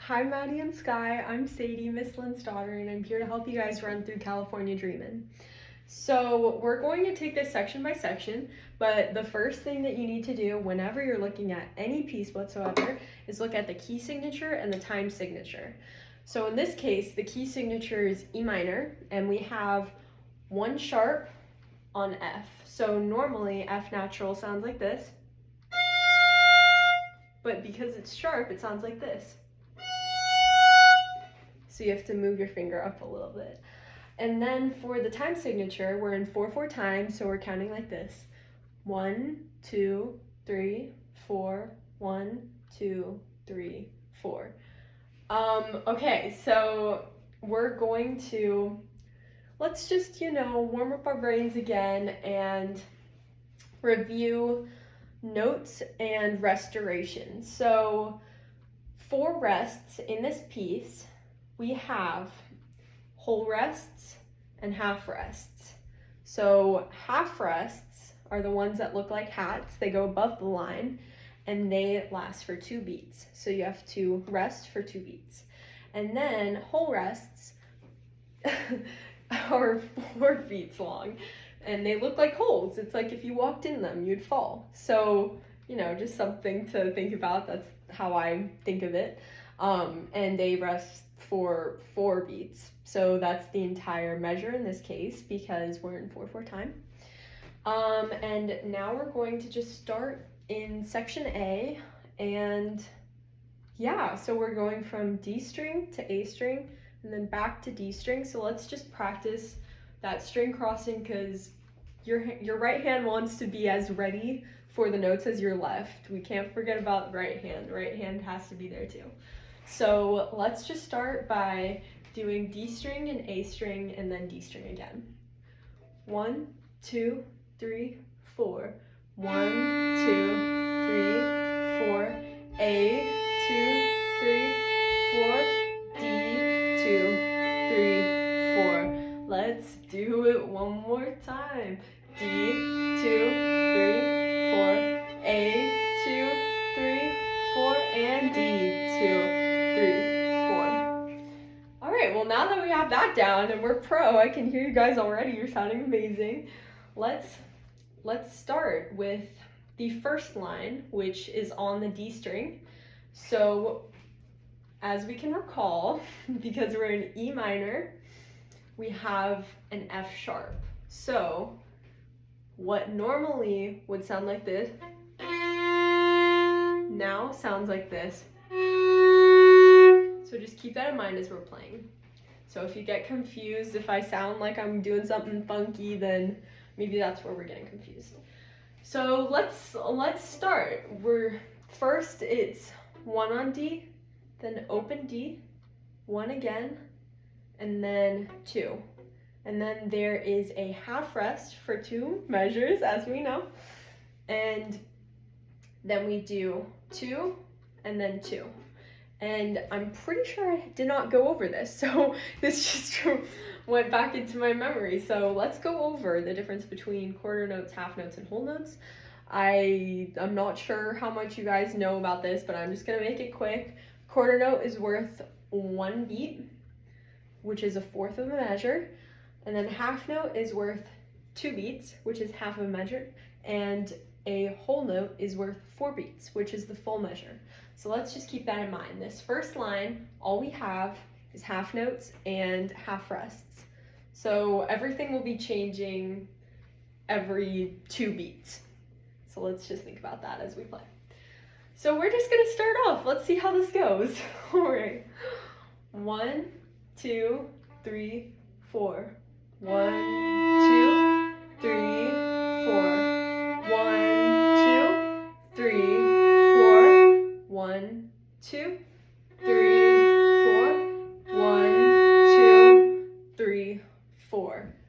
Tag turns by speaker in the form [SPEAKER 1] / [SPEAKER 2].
[SPEAKER 1] Hi, Maddie and Sky. I'm Sadie, Miss Lynn's daughter, and I'm here to help you guys run through California Dreamin'. So we're going to take this section by section, but the first thing that you need to do whenever you're looking at any piece whatsoever is look at the key signature and the time signature. So in this case, the key signature is E minor, and we have one sharp on F. So normally F natural sounds like this, but because it's sharp, it sounds like this. So you have to move your finger up a little bit. And then for the time signature, we're in 4/4 time, so we're counting like this. 1, 2, 3, 4, 1, 2, 3, 4. Okay, so we're going to, let's just, warm up our brains again and review notes and restoration. So for rests in this piece, we have whole rests and half rests. So half rests are the ones that look like hats. They go above the line and they last for 2 beats. So you have to rest for 2 beats. And then whole rests are 4 beats long and they look like holes. It's like if you walked in them, you'd fall. So, just something to think about. That's how I think of it. And they rest for 4 beats. So that's the entire measure in this case because we're in 4/4 time. And now we're going to just start in section A, and so we're going from D string to A string and then back to D string. So let's just practice that string crossing because your right hand wants to be as ready for the notes as your left. We can't forget about the right hand. The right hand has to be there too. So let's just start by doing D string and A string and then D string again. 1, 2, 3, 4. 1, 2, 3, 4. A, 2, 3, 4. D, 2, 3, 4. Let's do it one more time. D, 2, 3, 4. A, 2, 3, 4. And D, 2, 3, 4. All right, well now that we have that down and we're pro, I can hear you guys already. You're sounding amazing. Let's start with the first line, which is on the D string. So as we can recall, because we're in E minor, we have an F sharp. So what normally would sound like this now sounds like this. So just keep that in mind as we're playing. So if you get confused, if I sound like I'm doing something funky, then maybe that's where we're getting confused. So let's start. First it's 1 on D, then open D, 1 again, and then 2. And then there is a half rest for 2 measures, as we know. And then we do 2 and then 2. And I'm pretty sure I did not go over this, so this just went back into my memory. So let's go over the difference between quarter notes, half notes, and whole notes. I'm not sure how much you guys know about this, but I'm just gonna make it quick. Quarter note is worth 1 beat, which is 1/4 of a measure. And then half note is worth 2 beats, which is half of a measure. And a whole note is worth 4 beats, which is the full measure. So let's just keep that in mind. This first line, all we have is half notes and half rests. So everything will be changing every 2 beats. So let's just think about that as we play. So we're just gonna start off. Let's see how this goes. All right. 1, 2, 3, 4. 1, 2, 3,